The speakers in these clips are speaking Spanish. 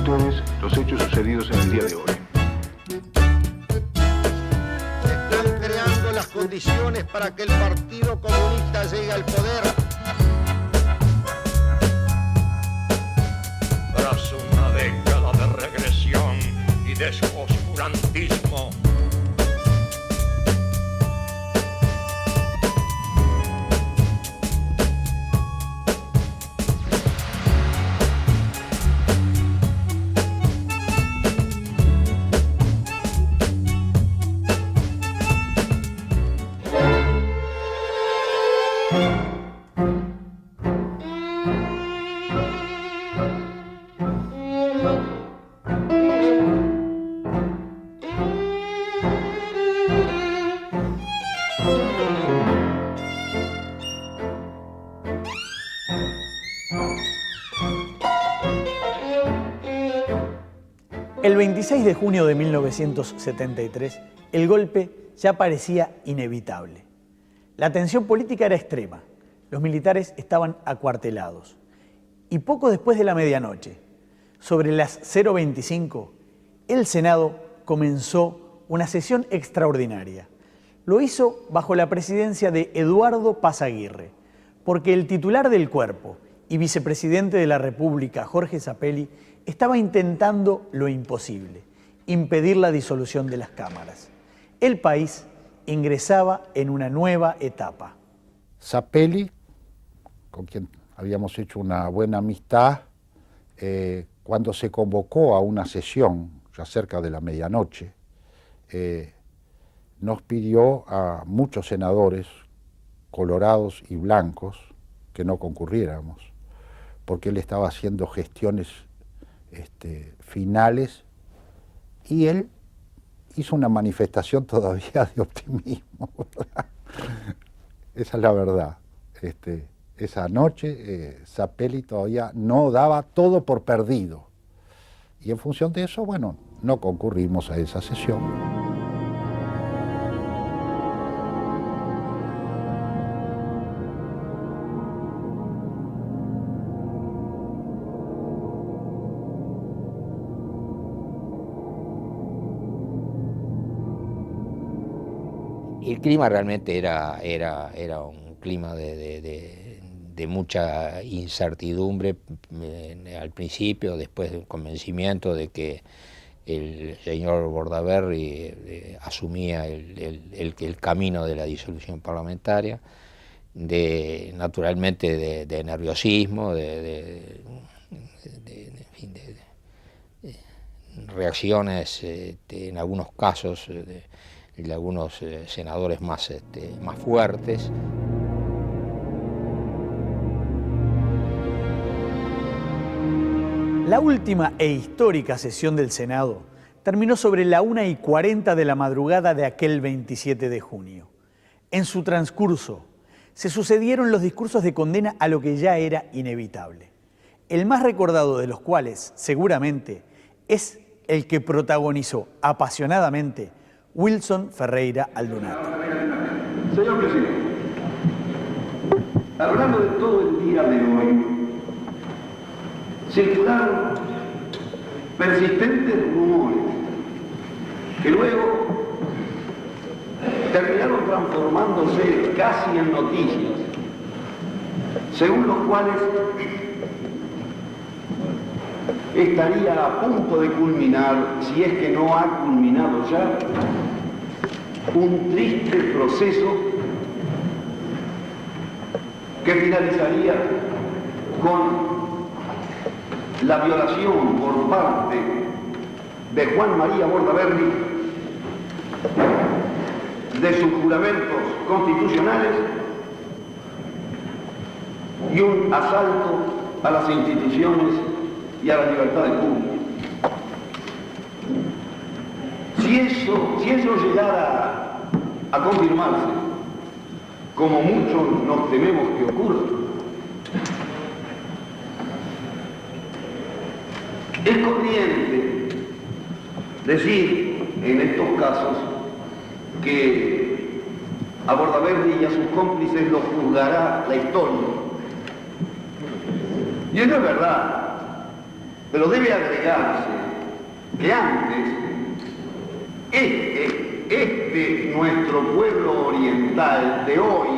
ustedes los hechos sucedidos en el día de hoy. Se están creando las condiciones para que el Partido Comunista llegue al poder. Tras una década de regresión y de oscurantismo, El 26 de junio de 1973, el golpe ya parecía inevitable. La tensión política era extrema, los militares estaban acuartelados. Y poco después de la medianoche, sobre las 0:25, el Senado comenzó una sesión extraordinaria. Lo hizo bajo la presidencia de Eduardo Paz Aguirre, porque el titular del cuerpo y vicepresidente de la República, Jorge Zappelli, estaba intentando lo imposible, impedir la disolución de las cámaras. El país ingresaba en una nueva etapa. Zappelli, con quien habíamos hecho una buena amistad, cuando se convocó a una sesión, ya cerca de la medianoche, nos pidió a muchos senadores, colorados y blancos, que no concurriéramos, porque él estaba haciendo gestiones finales, y él hizo una manifestación todavía de optimismo. Esa es la verdad. Esa noche Zappelli todavía no daba todo por perdido, y en función de eso, bueno, no concurrimos a esa sesión. El clima realmente era un clima de mucha incertidumbre al principio, después del convencimiento de que el señor Bordaberry asumía el camino de la disolución parlamentaria, naturalmente de nerviosismo, de reacciones en algunos casos de algunos senadores más fuertes. La última e histórica sesión del Senado terminó sobre la 1:40 de la madrugada de aquel 27 de junio. En su transcurso se sucedieron los discursos de condena a lo que ya era inevitable, el más recordado de los cuales, seguramente, es el que protagonizó apasionadamente Wilson Ferreira Aldunate. Señor presidente, a lo largo de todo el día de hoy, circularon persistentes rumores que luego terminaron transformándose casi en noticias, según los cuales estaría a punto de culminar, si es que no ha culminado ya, un triste proceso que finalizaría con la violación por parte de Juan María Bordaberry de sus juramentos constitucionales y un asalto a las instituciones y a la libertad del público. Si eso llegara a confirmarse, como muchos nos tememos que ocurra, es corriente decir en estos casos que a Bordaberry y a sus cómplices los juzgará la historia. Y eso es verdad. Pero debe agregarse que antes nuestro pueblo oriental de hoy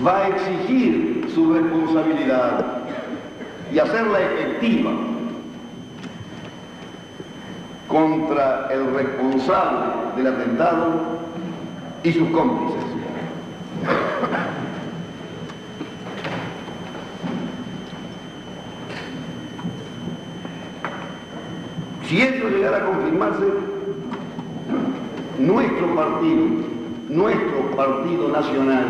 va a exigir su responsabilidad y hacerla efectiva contra el responsable del atentado y sus cómplices. Si esto llegara a confirmarse, nuestro partido nacional,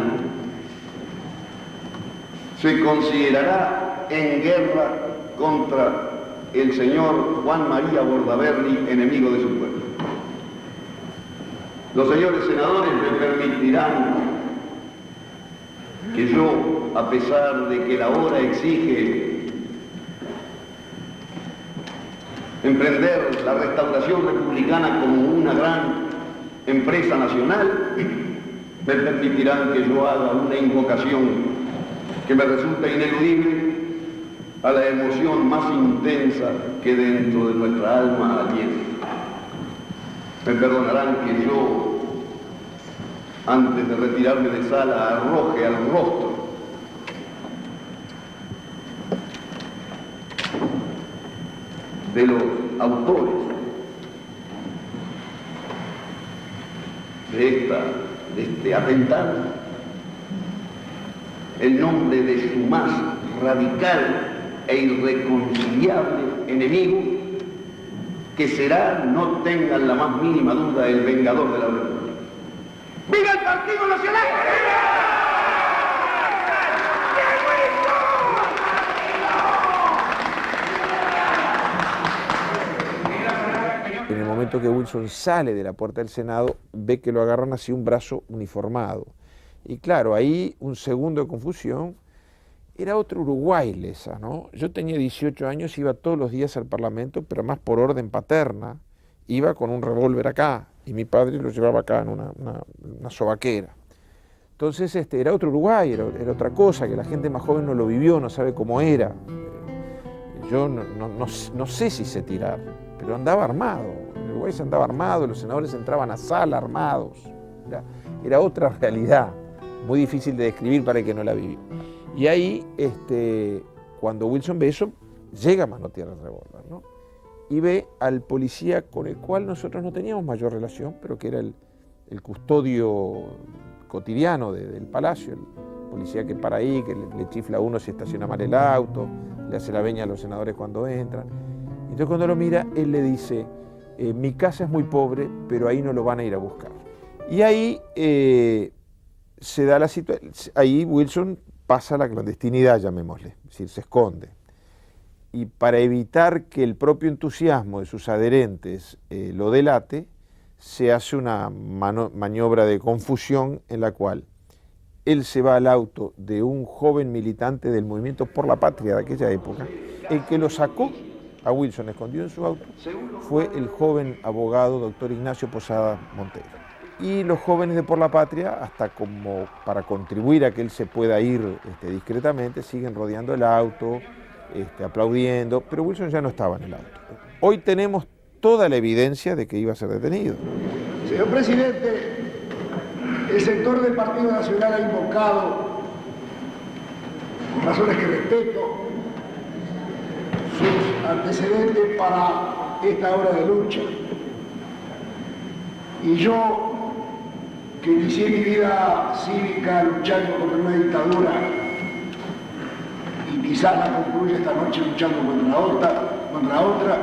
se considerará en guerra contra el señor Juan María Bordaberry, enemigo de su pueblo. Los señores senadores me permitirán que yo, a pesar de que la hora exige emprender la restauración republicana como una gran empresa nacional, me permitirán que yo haga una invocación que me resulta ineludible a la emoción más intensa que dentro de nuestra alma alienta. Me perdonarán que yo, antes de retirarme de sala, arroje al rostro de los autores de este atentado el nombre de su más radical e irreconciliable enemigo, que será, no tengan la más mínima duda, el vengador de la República. ¡Viva el Partido Nacional! En el momento que Wilson sale de la puerta del Senado, ve que lo agarran así un brazo uniformado. Y claro, ahí un segundo de confusión. Era otro Uruguay Lessa, ¿no? Yo tenía 18 años, iba todos los días al Parlamento, pero más por orden paterna. Iba con un revólver acá, y mi padre lo llevaba acá en una sobaquera. Entonces era otro Uruguay, era otra cosa, que la gente más joven no lo vivió, no sabe cómo era. Yo no sé si sé tirar, pero andaba armado. En Uruguay se andaba armado, los senadores entraban a sala armados. Era otra realidad, muy difícil de describir para el que no la vivió. Y ahí, cuando Wilson ve eso, llega a manotear el revólver, ¿no? Y ve al policía con el cual nosotros no teníamos mayor relación, pero que era el custodio cotidiano del palacio, el policía que para ahí, que le chifla a uno si estaciona mal el auto, le hace la veña a los senadores cuando entran. Entonces cuando lo mira, él le dice, mi casa es muy pobre, pero ahí no lo van a ir a buscar. Y ahí se da la situación, ahí Wilson pasa a la clandestinidad, llamémosle, es decir, se esconde. Y para evitar que el propio entusiasmo de sus adherentes lo delate, se hace una maniobra de confusión en la cual él se va al auto de un joven militante del Movimiento por la Patria de aquella época. El que lo sacó a Wilson escondido en su auto fue el joven abogado doctor Ignacio Posada Montero. Y los jóvenes de Por la Patria, hasta como para contribuir a que él se pueda ir discretamente, siguen rodeando el auto, aplaudiendo, pero Wilson ya no estaba en el auto. Hoy tenemos toda la evidencia de que iba a ser detenido. Señor presidente, el sector del Partido Nacional ha invocado, por razones que respeto, sus antecedentes para esta hora de lucha. Y yo, que inicié mi vida cívica luchando contra una dictadura y quizás la concluya esta noche luchando contra otra,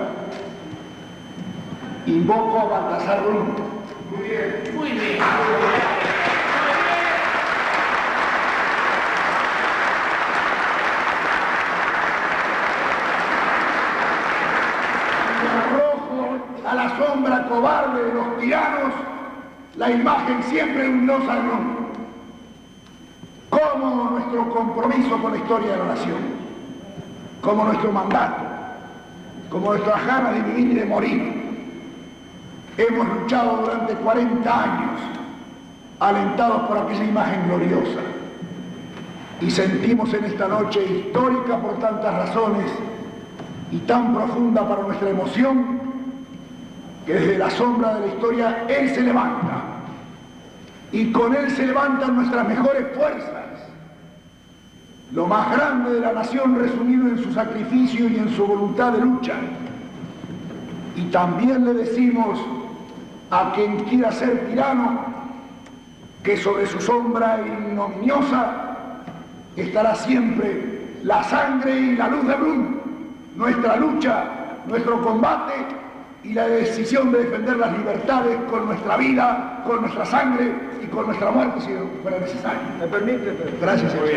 invoco a Baltasar Ruiz. Muy bien. Muy bien. Arrojo a la sombra cobarde de los tiranos la imagen siempre de un no ladrón, como nuestro compromiso con la historia de la nación, como nuestro mandato, como nuestras ganas de vivir y de morir. Hemos luchado durante 40 años, alentados por aquella imagen gloriosa. Y sentimos en esta noche histórica por tantas razones y tan profunda para nuestra emoción, que desde la sombra de la historia Él se levanta. Y con Él se levantan nuestras mejores fuerzas. Lo más grande de la nación resumido en su sacrificio y en su voluntad de lucha. Y también le decimos a quien quiera ser tirano que sobre su sombra ignominiosa estará siempre la sangre y la luz de Brun, nuestra lucha, nuestro combate y la decisión de defender las libertades con nuestra vida, con nuestra sangre y con nuestra muerte si fuera necesario. ¿Me permite? Gracias, señor.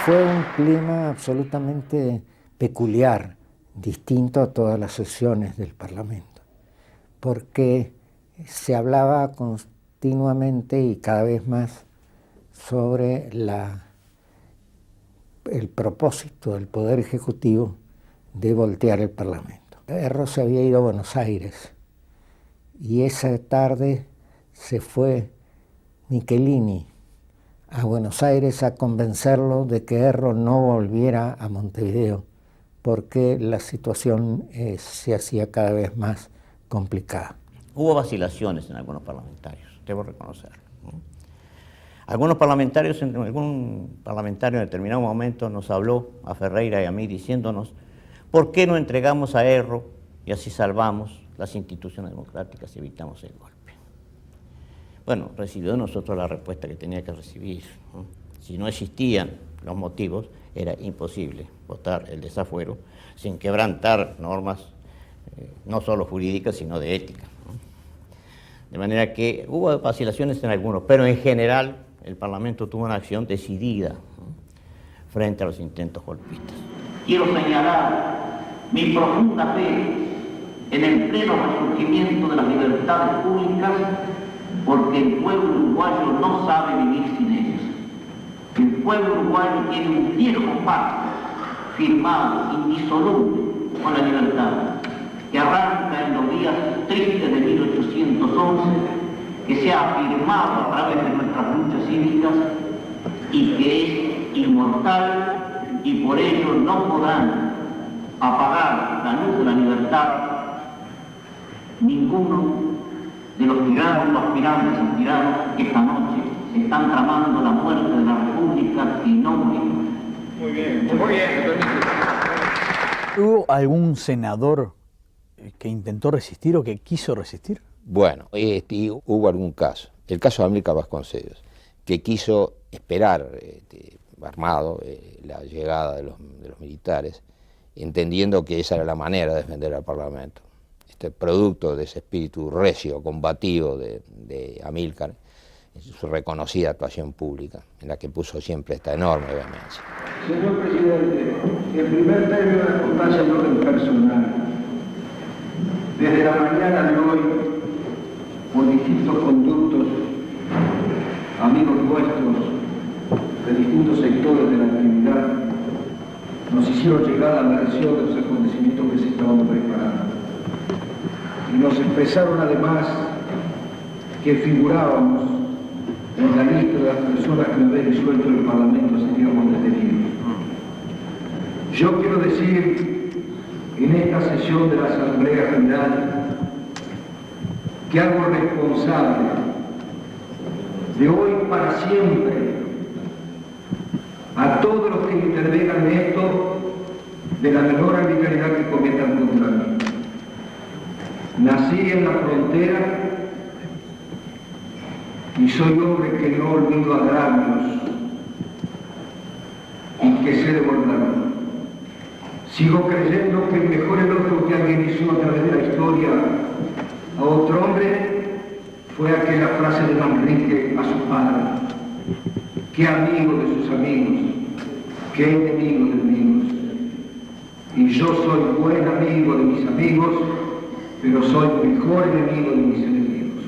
Fue un clima absolutamente peculiar, distinto a todas las sesiones del Parlamento, porque se hablaba continuamente y cada vez más sobre el propósito del Poder Ejecutivo de voltear el Parlamento. Erro se había ido a Buenos Aires y esa tarde se fue Michelini a Buenos Aires a convencerlo de que Erro no volviera a Montevideo porque la situación se hacía cada vez más complicada. Hubo vacilaciones en algunos parlamentarios, debo reconocerlo. Algún parlamentario en determinado momento nos habló a Ferreira y a mí diciéndonos ¿por qué no entregamos a Erro y así salvamos las instituciones democráticas y evitamos el golpe? Bueno, recibió de nosotros la respuesta que tenía que recibir. Si no existían los motivos, era imposible votar el desafuero sin quebrantar normas no solo jurídicas, sino de ética. De manera que hubo vacilaciones en algunos, pero en general el Parlamento tuvo una acción decidida frente a los intentos golpistas. Quiero señalar mi profunda fe en el pleno resurgimiento de las libertades públicas, porque el pueblo uruguayo no sabe vivir sin ellas. El pueblo uruguayo tiene un viejo pacto firmado, indisoluble, con la libertad, que arranca en los días tristes de 1811, que se ha afirmado a través de nuestras luchas cívicas y que es inmortal, y por ello no podrán apagar la luz de la libertad ninguno de los tiranos, los aspirantes y tiranos que esta noche se están tramando la muerte de la República y no morimos. Muy bien, muy bien. ¿Hubo algún senador que intentó resistir o que quiso resistir? Bueno, hubo algún caso. El caso de Amílcar Vasconcelos, que quiso esperar armado la llegada de los militares, entendiendo que esa era la manera de defender al Parlamento. Producto de ese espíritu recio, combativo de Amílcar, su reconocida actuación pública, en la que puso siempre esta enorme vehemencia. Señor Presidente, en primer término de importancia en orden personal, desde la mañana de hoy, por distintos conductos, amigos nuestros de distintos sectores de la actividad, nos hicieron llegar la versión de los acontecimientos que se estaban preparando. Y nos expresaron además que figurábamos en la lista de las personas que habían disuelto el Parlamento seríamos detenidos. Yo quiero decir en esta sesión de la Asamblea General que hago responsable de hoy para siempre a todos los que intervengan en esto de la menor arbitrariedad que cometan contra mí. Nací en la frontera y soy hombre que no olvido agravios y que sé devolverlos. Sigo creyendo que el mejor elogio que alguien hizo a través de la historia a otro hombre fue aquella frase de Manrique a su padre: qué amigo de sus amigos, qué enemigo de enemigos. Y yo soy buen amigo de mis amigos, pero soy mejor enemigo de mis enemigos.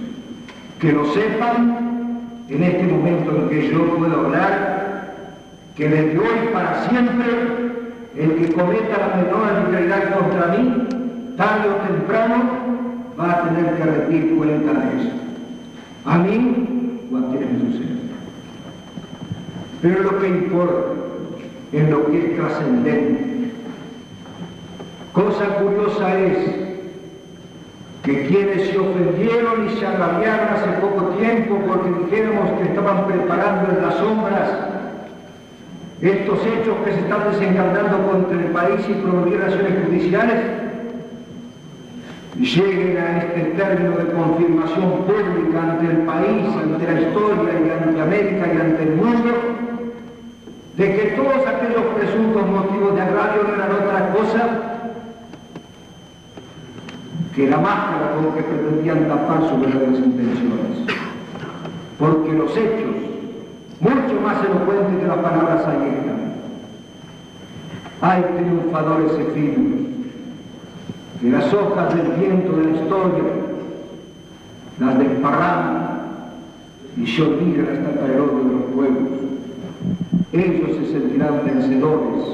Que lo sepan en este momento en que yo puedo hablar, que desde hoy para siempre el que cometa la menor arbitrariedad contra mí, tarde o temprano, va a tener que rendir cuenta de eso. a mí o a quienes me suceden. Pero lo que importa es lo que es trascendente. Cosa curiosa es que quienes se ofendieron y se agraviaron hace poco tiempo porque dijéramos que estaban preparando en las sombras estos hechos que se están desencadenando contra el país y promover acciones judiciales, lleguen a este término de confirmación pública ante el país, ante la historia y ante América y ante el mundo, de que todos aquellos presuntos motivos de agravio no eran otra cosa que la máscara con que pretendían tapar sus verdaderas intenciones. Porque los hechos, mucho más elocuentes que las palabras, ahí están. Hay triunfadores efímeros, que las hojas del viento de la historia las desparraman y se olvidan hasta caer odio de los pueblos. Ellos se sentirán vencedores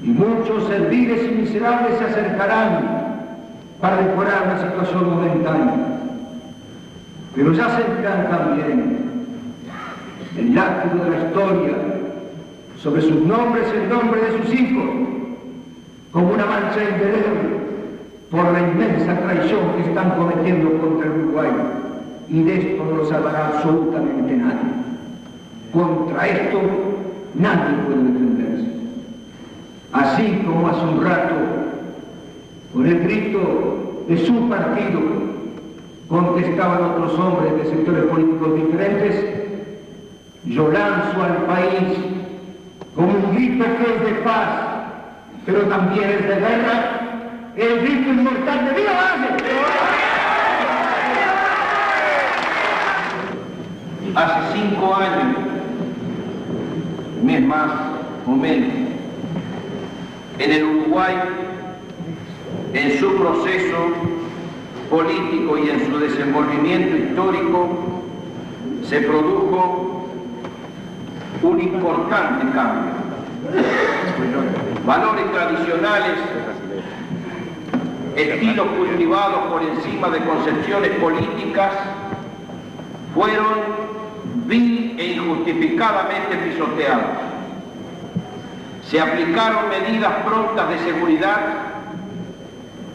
y muchos serviles y miserables se acercarán para decorar una situación momentánea. Pero ya sentirán también el látigo de la historia sobre sus nombres y el nombre de sus hijos, como una mancha indeleble por la inmensa traición que están cometiendo contra el Uruguay. Y de esto no lo salvará absolutamente nadie. Contra esto nadie puede defenderse. Así como hace un rato, por el grito de su partido, contestaban otros hombres de sectores políticos diferentes, yo lanzo al país como un grito que es de paz, pero también es de guerra, el grito inmortal de ¡Viva Valle! Hace 5 años, un mes más o menos, en el Uruguay, en su proceso político y en su desenvolvimiento histórico, se produjo un importante cambio. Valores tradicionales, estilos cultivados por encima de concepciones políticas, fueron vil e injustificadamente pisoteados. Se aplicaron medidas prontas de seguridad.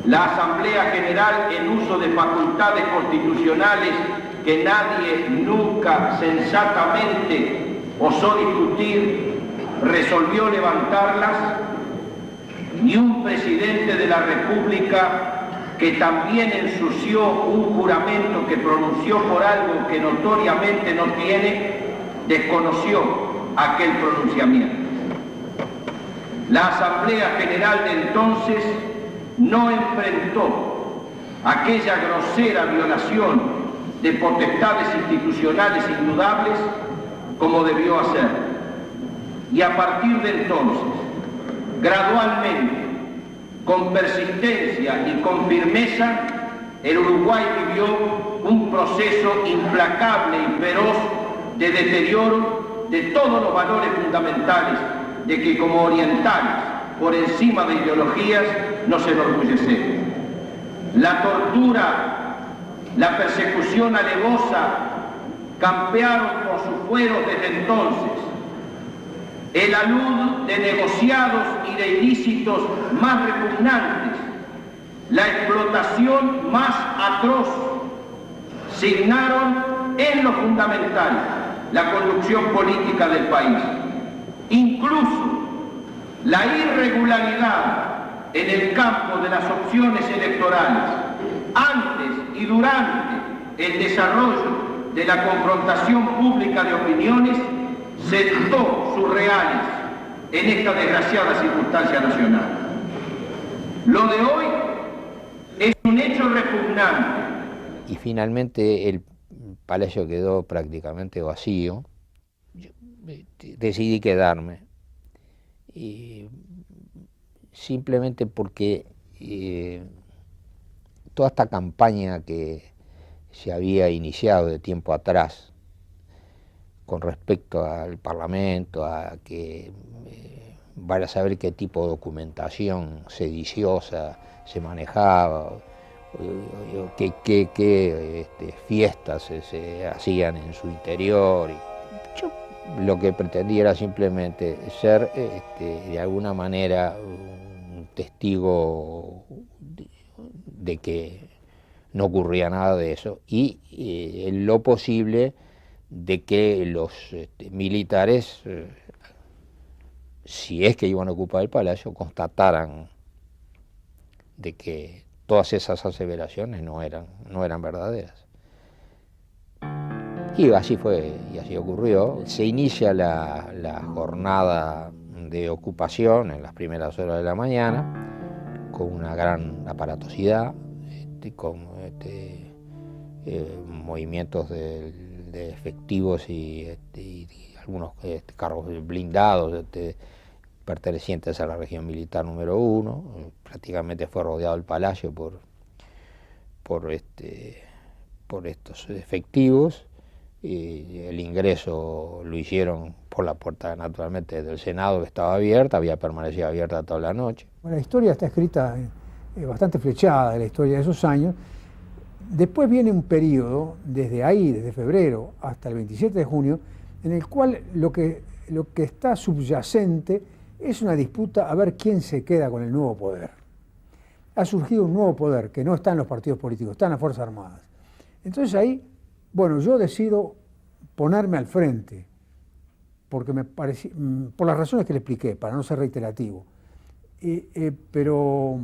La Asamblea General, en uso de facultades constitucionales que nadie nunca sensatamente osó discutir, resolvió levantarlas, y un presidente de la República que también ensució un juramento que pronunció por algo que notoriamente no tiene, desconoció aquel pronunciamiento. La Asamblea General de entonces no enfrentó aquella grosera violación de potestades institucionales indudables como debió hacer. Y a partir de entonces, gradualmente, con persistencia y con firmeza, el Uruguay vivió un proceso implacable y feroz de deterioro de todos los valores fundamentales de que como orientales, por encima de ideologías, nos enorgullecemos. La tortura, la persecución alevosa campearon por sus fueros desde entonces. El alud de negociados y de ilícitos más repugnantes, la explotación más atroz, signaron en lo fundamental la conducción política del país. Incluso la irregularidad en el campo de las opciones electorales, antes y durante el desarrollo de la confrontación pública de opiniones, sentó sus reales en esta desgraciada circunstancia nacional. Lo de hoy es un hecho repugnante. Y finalmente el palacio quedó prácticamente vacío. Yo decidí quedarme, y simplemente porque toda esta campaña que se había iniciado de tiempo atrás con respecto al Parlamento, a que vaya a saber qué tipo de documentación sediciosa se manejaba, qué fiestas se hacían en su interior. Yo lo que pretendía era simplemente ser de alguna manera un testigo de que no ocurría nada de eso y en lo posible de que los militares, si es que iban a ocupar el palacio, constataran de que todas esas aseveraciones no eran verdaderas. Y así fue, y así ocurrió. Se inicia la jornada de ocupación en las primeras horas de la mañana, con una gran aparatosidad, con movimientos de efectivos y algunos carros blindados pertenecientes a la región militar número 1. Prácticamente fue rodeado el palacio por estos efectivos. Y el ingreso lo hicieron por la puerta, naturalmente, del Senado, que estaba abierta, había permanecido abierta toda la noche. Bueno, la historia está escrita bastante flechada, de la historia de esos años. Después viene un periodo, desde febrero hasta el 27 de junio, en el cual lo que está subyacente es una disputa a ver quién se queda con el nuevo poder. Ha surgido un nuevo poder que no está en los partidos políticos, está en las Fuerzas Armadas. Entonces ahí, bueno, yo decido ponerme al frente, porque me parecía, por las razones que le expliqué, para no ser reiterativo. Pero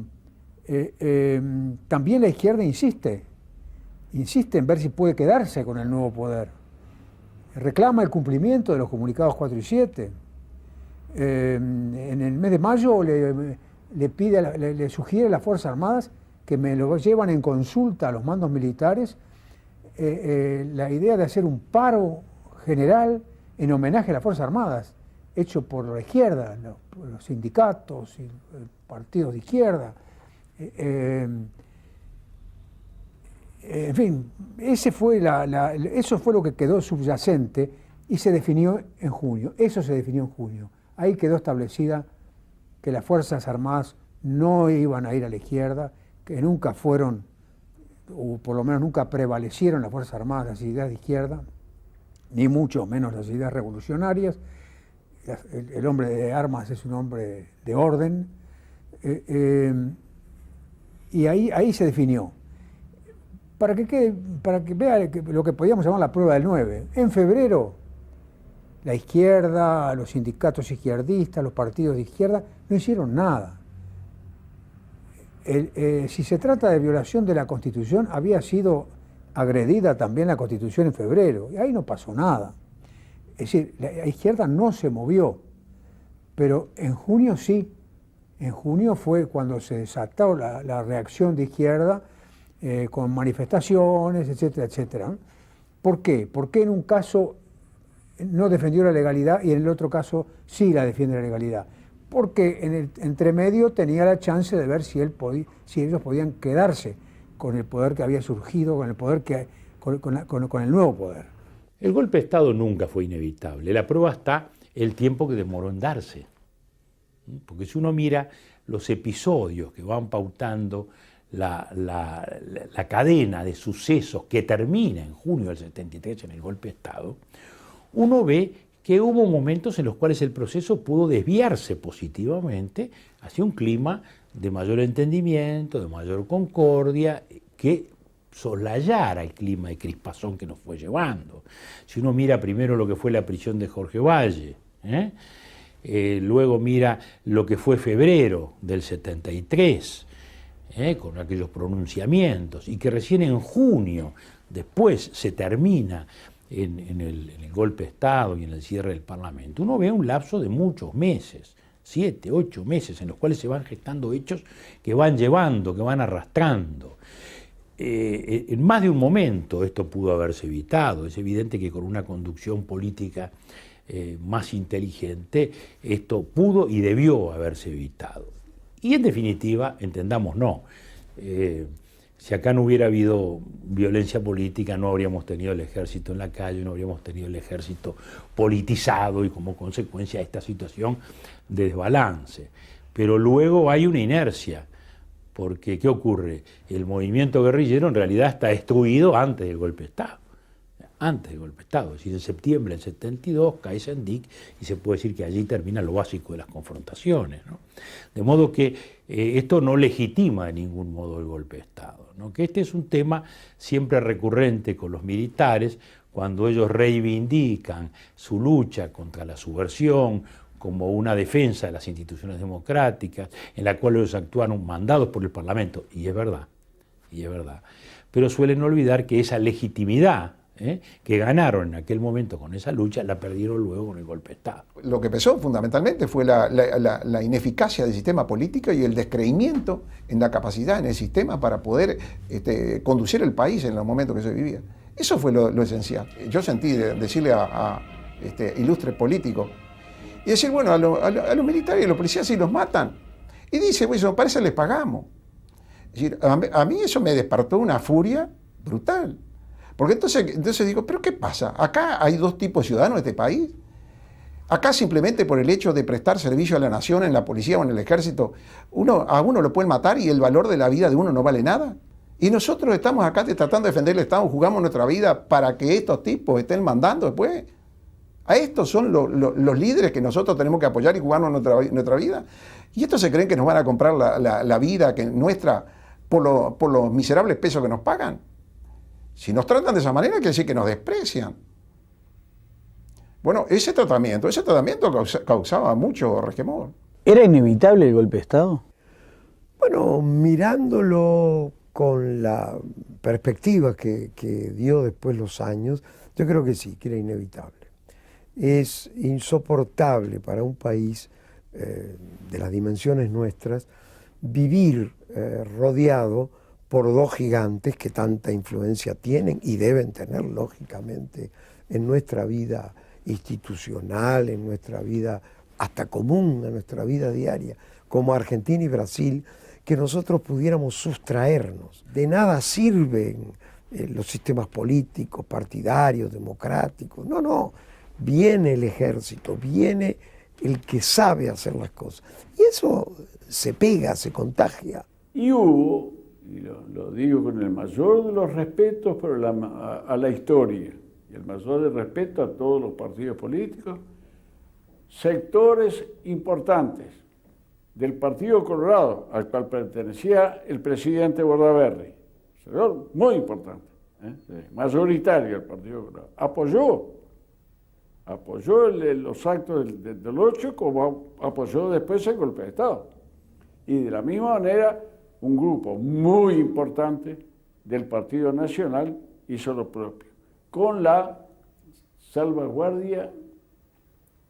también la izquierda insiste en ver si puede quedarse con el nuevo poder. Reclama el cumplimiento de los comunicados 4 y 7. En el mes de mayo le sugiere a las Fuerzas Armadas que me lo llevan en consulta a los mandos militares la idea de hacer un paro general en homenaje a las Fuerzas Armadas, hecho por la izquierda, los sindicatos y partidos de izquierda. En fin, eso fue lo que quedó subyacente y se definió en junio. Eso se definió en junio. Ahí quedó establecida que las Fuerzas Armadas no iban a ir a la izquierda, que nunca fueron, o por lo menos nunca prevalecieron las Fuerzas Armadas las ideas de izquierda, ni mucho menos las ideas revolucionarias. El hombre de armas es un hombre de orden. Y ahí se definió. Para que vea lo que podíamos llamar la prueba del 9. En febrero, la izquierda, los sindicatos izquierdistas, los partidos de izquierda, no hicieron nada. Si se trata de violación de la Constitución, había sido agredida también la Constitución en febrero, y ahí no pasó nada. Es decir, la izquierda no se movió, pero en junio sí. En junio fue cuando se desató la reacción de izquierda con manifestaciones, etcétera, etcétera. ¿Por qué? Porque en un caso no defendió la legalidad y en el otro caso sí la defiende la legalidad. Porque en el entremedio tenía la chance de ver si ellos podían quedarse con el poder que había surgido, con el poder con el nuevo poder. El golpe de Estado nunca fue inevitable. La prueba está el tiempo que demoró en darse. Porque si uno mira los episodios que van pautando la cadena de sucesos que termina en junio del 73 en el golpe de Estado, uno ve que hubo momentos en los cuales el proceso pudo desviarse positivamente hacia un clima de mayor entendimiento, de mayor concordia, que soslayara el clima de crispazón que nos fue llevando. Si uno mira primero lo que fue la prisión de Jorge Valle, luego mira lo que fue febrero del 73, con aquellos pronunciamientos, y que recién en junio después se termina en el golpe de Estado y en el cierre del Parlamento, uno ve un lapso de muchos meses, 7, 8 meses, en los cuales se van gestando hechos que van llevando, que van arrastrando. En más de un momento esto pudo haberse evitado. Es evidente que con una conducción política más inteligente esto pudo y debió haberse evitado. Y en definitiva, entendamos, no. Si acá no hubiera habido violencia política, no habríamos tenido el ejército en la calle, no habríamos tenido el ejército politizado y como consecuencia de esta situación de desbalance. Pero luego hay una inercia, porque ¿qué ocurre? El movimiento guerrillero en realidad está destruido antes del golpe de Estado. Antes del golpe de Estado, es decir, en septiembre del 72 cae Sendik y se puede decir que allí termina lo básico de las confrontaciones, ¿no? De modo que esto no legitima de ningún modo el golpe de Estado, ¿no? Que este es un tema siempre recurrente con los militares cuando ellos reivindican su lucha contra la subversión como una defensa de las instituciones democráticas, en la cual ellos actúan mandados por el Parlamento, y es verdad, pero suelen olvidar que esa legitimidad que ganaron en aquel momento con esa lucha, la perdieron luego con el golpe de Estado. Lo que pesó fundamentalmente fue la ineficacia del sistema político y el descreimiento en la capacidad en el sistema para poder conducir el país en los momentos que se vivían. Eso fue lo esencial. Yo sentí decirle a ilustres políticos y decir, bueno, a los militares y a los policías sí los matan. Y dice, bueno, para eso les pagamos. Es decir, a mí eso me despertó una furia brutal. Porque entonces digo, ¿pero qué pasa? Acá hay dos tipos de ciudadanos en este país. Acá simplemente por el hecho de prestar servicio a la nación en la policía o en el ejército, a uno lo pueden matar y el valor de la vida de uno no vale nada. Y nosotros estamos acá tratando de defender el Estado, jugamos nuestra vida para que estos tipos estén mandando después. A estos son los líderes que nosotros tenemos que apoyar y jugarnos nuestra vida. Y estos se creen que nos van a comprar la vida nuestra por los miserables pesos que nos pagan. Si nos tratan de esa manera, quiere decir que nos desprecian. Bueno, ese tratamiento causaba mucho resquemor. ¿Era inevitable el golpe de Estado? Bueno, mirándolo con la perspectiva que dio después los años, yo creo que sí, que era inevitable. Es insoportable para un país de las dimensiones nuestras vivir rodeado por dos gigantes que tanta influencia tienen y deben tener, lógicamente, en nuestra vida institucional, en nuestra vida hasta común, en nuestra vida diaria, como Argentina y Brasil, que nosotros pudiéramos sustraernos. De nada sirven los sistemas políticos, partidarios, democráticos. No, viene el ejército, viene el que sabe hacer las cosas. Y eso se pega, se contagia. Y hubo, y lo digo con el mayor de los respetos a la historia y el mayor del respeto a todos los partidos políticos, sectores importantes del Partido Colorado, al cual pertenecía el presidente Bordaberry, sector muy importante, mayoritario del Partido Colorado, apoyó los actos del 8 como apoyó después el golpe de Estado. Y de la misma manera, un grupo muy importante del Partido Nacional hizo lo propio, con la salvaguardia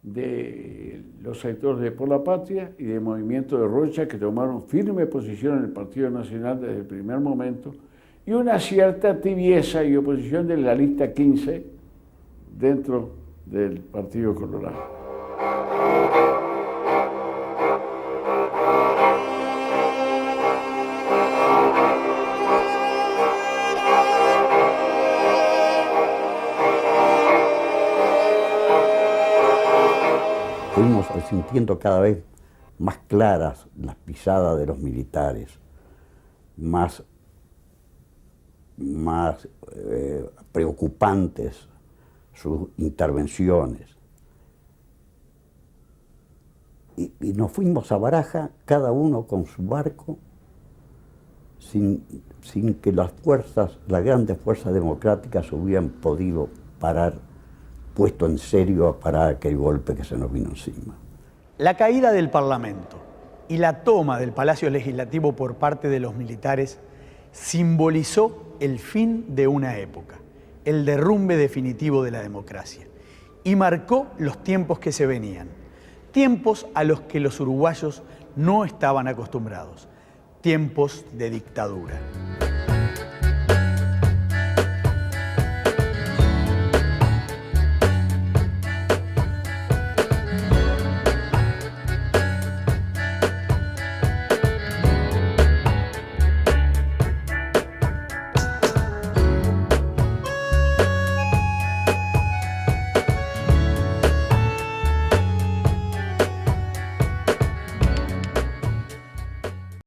de los sectores de Por la Patria y del movimiento de Rocha, que tomaron firme posición en el Partido Nacional desde el primer momento, y una cierta tibieza y oposición de la lista 15 dentro del Partido Colorado. Fuimos sintiendo cada vez más claras las pisadas de los militares, más preocupantes sus intervenciones. Y nos fuimos a Baraja, cada uno con su barco, sin que las grandes fuerzas democráticas hubieran podido puesto en serio a parar aquel golpe que se nos vino encima. La caída del Parlamento y la toma del Palacio Legislativo por parte de los militares simbolizó el fin de una época, el derrumbe definitivo de la democracia, y marcó los tiempos que se venían, tiempos a los que los uruguayos no estaban acostumbrados, tiempos de dictadura.